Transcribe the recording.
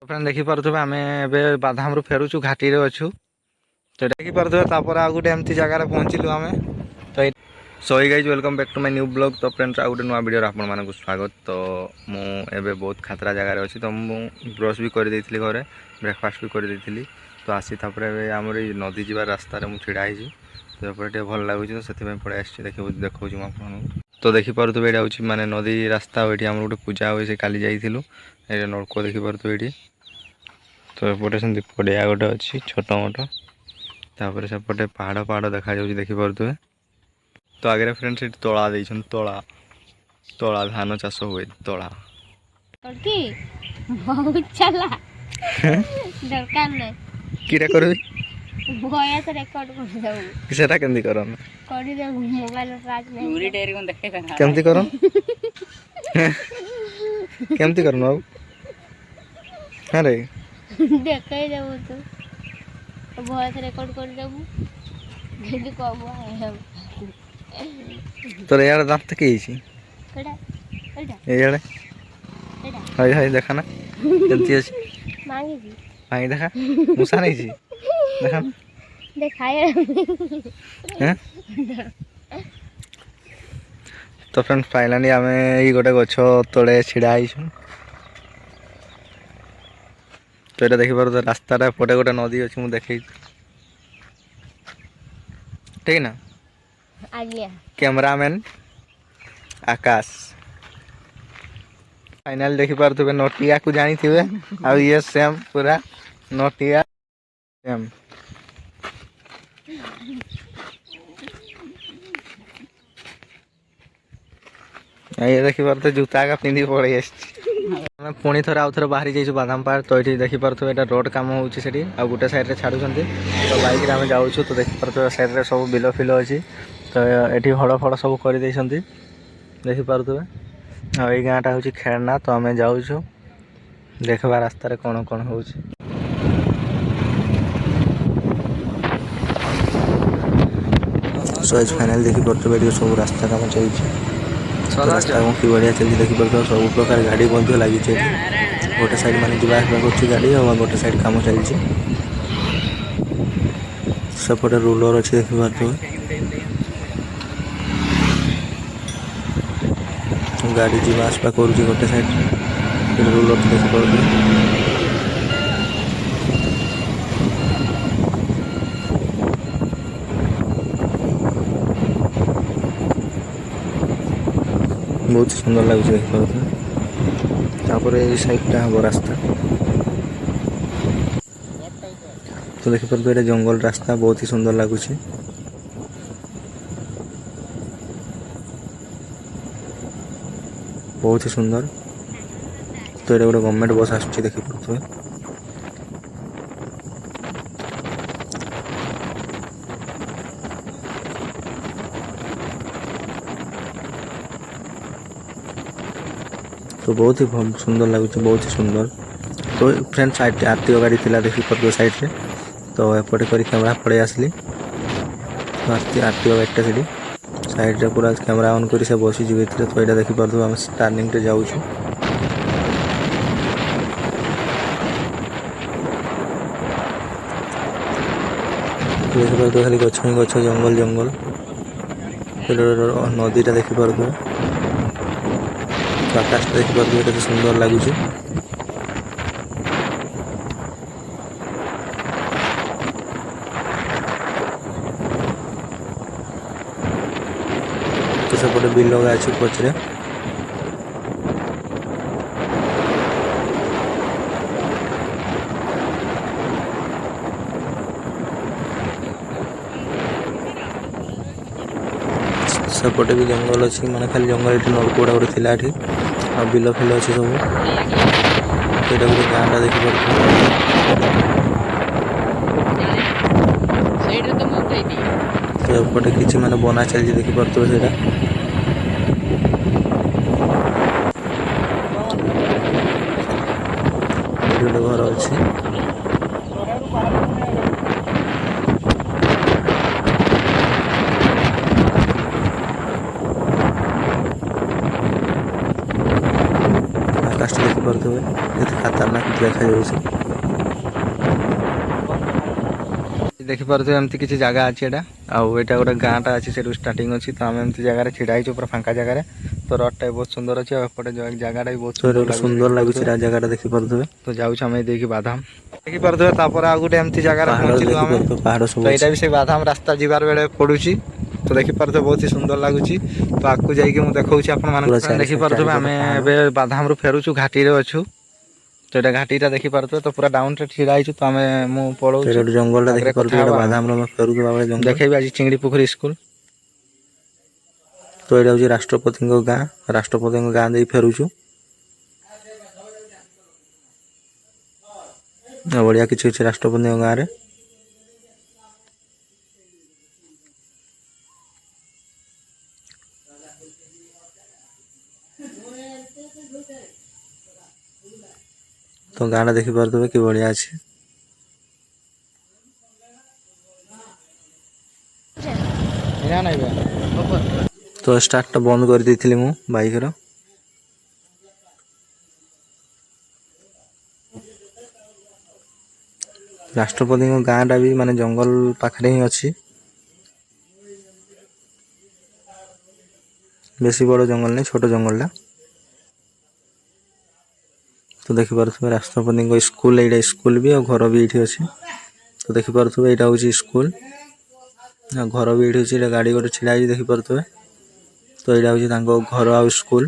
Friend देखी पारे आम ए बाधाम फेरुचु घाटी अच्छु तो देखी पारे तापर आ गए एमती जगार पहुँचलु आम तो so hi guys welcome back to my new blog. तो फ्रेंड्स आ गए नुआ वीडियो आपको स्वागत। तो मुझे बहुत खतरा जगार अच्छी तो मुझे ब्रश भी कर घरे ब्रेकफास्ट भी कर तो आसी आमर नदी जा रास्तार मुझे छिड़ा तो ये भल लगुच तो से पड़े आस देखा तो देखिपे ये हूँ मानने नदी रास्ता ये आम गोटे पूजा हुए से काली जाइलु ये नलको देखिपे ये तो एपटे से पड़िया गोटे अच्छी छोट मोट तापर सेपटे पहाड़ पहाड़ देखा देखिपे तो आगे फ्रेंड्स ये तला देछन तला तला धान चाष हुए तला बहुत चला दरकार नहीं किरा करबी भया तो रेकॉर्ड कर दऊ सेटा केंदी करन कर दे मोबाइल राज नहीं पूरी डेरी कोन देखे कर केमती करन केमती करन बाबू अरे देखे जाऊ तो भया से रेकॉर्ड कर देबू गेली कहबो हम तोर यार दांत के छी केडा केडा ए यार केडा हाय हाय देखा ना केमती अछि मांगी जी मांगी देखा मुसा नहीं छी देखा देखाए हैं तो फ्रेंड फाइनली आम ये गोटे गछ तले छिड़ा आईछु तो ये देखिपार रास्ता पटे गोटे नदी अच्छी मुझे देखे ठीक ना आज्ञा कैमरामैन आकाश फाइनल देखिपे नोटिया को जानी थे आ ये सेम पूरा नोटिया सेम ये देखिपे जूता का पिंधि पड़े पुणी थर आउ थे बाहरी जाइए बादाम पहाड़ तो ये देखिपे ये रोड कम होती आ गोटे सैड्रे छाड़ू तो बैक आम जाऊँ तो देखिपे सैड्रे सब बिल फिल अच्छी तो ये हड़ फड़ सब कर देखिपे आई गाँटा हूँ खेलना तो आम जाऊँ देखा रास्तार कौन कौन हो फाइनाल देखिपे सब रास्ता काम चलती रास्ता कि बढ़िया चलती देखिपे सब प्रकार गाड़ी बंद लगी गोटे साइड मान जा गाड़ी और गोटे साइड कम चलती सेपटे रूलर अच्छे देखिपे गाड़ी जी आसपा कर गोटे साइड रूलर देखिपे बहुत सुंदर लगुच देखिपे ये साइडटा हम रास्ता तो देखिपे जंगल रास्ता बहुत ही सुंदर लगुच बहुत ही सुंदर तो ये गोटे गवर्नमेंट बस आसुची देखिपे तो बहुत ही सुंदर लगुच बहुत ही सुंदर तो फ्रेंड साइड आरटीओ गाड़ी थी देखिपे साइड रे तो एपटे कर कैमरा पड़े आसली तो आरटीओ गाड़ीटा से साइड रे पूरा कैमरा ऑन कर बसी जी तो यहाँ देखिपे आम टर्निंग रे जाऊँ देखिपे खाली गछ ही गछ जंगल जंगल नदीटा देखिपे आकाश देखिपे केते सुंदर लगुच तो सेपटे बिल लगा अच्छे पचरे सेपटे भी जंगल अच्छी माने खाली जंगल नलकूड़ा गोटे थी आ बिल फिल अच्छे सब ये गोटे गाँटा देखिपे तो एपटे किसी माने बना चलती देखिपे से गोटे घर अच्छी आकाश ଦେଖିପାରୁଥିବେ କେତେ ଖତରନାକ ଦେଖାଯାଉଛି। ଦେଖିପାରୁଥିବେ ଏମିତି କିଛି ଜାଗା ଅଛି ଏଇଟା, ଆଉ ଏଇଟା ଗୋଟେ ଗାଁଟା ଅଛି, ସେଠୁ ଷ୍ଟାର୍ଟିଂ ଅଛି। ତ ଆମେ ଏମିତି ଜାଗାରେ ଛିଡ଼ା ହେଇଛୁ ପୁରା ଫାଙ୍କା ଜାଗାରେ। ତ ରୋଡ଼ଟା ବି ବହୁତ ସୁନ୍ଦର ଅଛି, ଆଉ ଏପଟେ ଜାଗାଟା ବି ବହୁତ ସୁନ୍ଦର ଲାଗୁଛି ଜାଗାଟା ଦେଖିପାରୁଥିବେ। ତ ଯାଉଛୁ ଆମେ ଦେଇକି ବାଦାମ ଦେଖିପାରୁଥିବେ, ତାପରେ ଆଉ ଗୋଟେ ଏମିତି ଜାଗାରେ ପହଞ୍ଚିଲୁ ଆମେ। ତ ଏଇଟା ବି ସେ ବାଦାମ ରାସ୍ତା ଯିବାର ବେଳେ ପଡ଼ୁଛି। ତ ଦେଖିପାରୁଥିବେ ବହୁତ ହି ସୁନ୍ଦର ଲାଗୁଛି। ତ ଆଗକୁ ଯାଇକି ମୁଁ ଦେଖାଉଛି ଆପଣମାନଙ୍କୁ। ଦେଖିପାରୁଥିବେ ଆମେ ଏବେ ବାଦାମରୁ ଫେରୁଛୁ, ଘାଟିରେ ଅଛୁ। ତ ଏଇଟା ଘାଟିଟା ଦେଖିପାରୁଥିବେ, ତ ପୁରା ଡାଉନରେ ଛିଡ଼ା ହେଇଛୁ। ତ ମୁଁ ପଳଉଛି ଜଙ୍ଗଲଟା ଦେଖିପାରୁଥିବେ, ଏଇଟା ବାଦାମର ଫେରୁଥିବା ବେଳେ ଜଙ୍ଗଲ ଦେଖେଇବି ଆଜି ଚିଙ୍ଗିଡ଼ି ପୋଖରୀ ସ୍କୁଲ। ତ ଏଇଟା ହେଉଛି ରାଷ୍ଟ୍ରପତିଙ୍କ ଗାଁ, ରାଷ୍ଟ୍ରପତିଙ୍କ ଗାଁ ଦେଇ ଫେରୁଛୁ। ବଢ଼ିଆ କିଛି ଅଛି ରାଷ୍ଟ୍ରପତିଙ୍କ ଗାଁରେ। ତ ଗାଁଟା ଦେଖିପାରୁଥିବେ କି ବଢ଼ିଆ ଅଛି। ତ ଷ୍ଟାର୍ଟଟା ବନ୍ଦ କରିଦେଇଥିଲି ମୁଁ ବାଇକ୍ର। ରାଷ୍ଟ୍ରପତିଙ୍କ ଗାଁଟା ବି ମାନେ ଜଙ୍ଗଲ ପାଖରେ ହିଁ ଅଛି। ବେଶୀ ବଡ଼ ଜଙ୍ଗଲ ନାହିଁ, ଛୋଟ ଜଙ୍ଗଲଟା। ତ ଦେଖିପାରୁଥିବେ ରାଷ୍ଟ୍ରପତିଙ୍କ ସ୍କୁଲ, ଏଇଟା ସ୍କୁଲ ବି, ଆଉ ଘର ବି ଏଇଠି ଅଛି। ତ ଦେଖିପାରୁଥିବେ ଏଇଟା ହେଉଛି ସ୍କୁଲ, ଆଉ ଘର ବି ଏଇଠି ଅଛି। ଏଇଟା ଗାଡ଼ି ଗୋଟେ ଛିଡ଼ା ହେଇଛି ଦେଖିପାରୁଥିବେ। ତ ଏଇଟା ହେଉଛି ତାଙ୍କ ଘର ଆଉ ସ୍କୁଲ।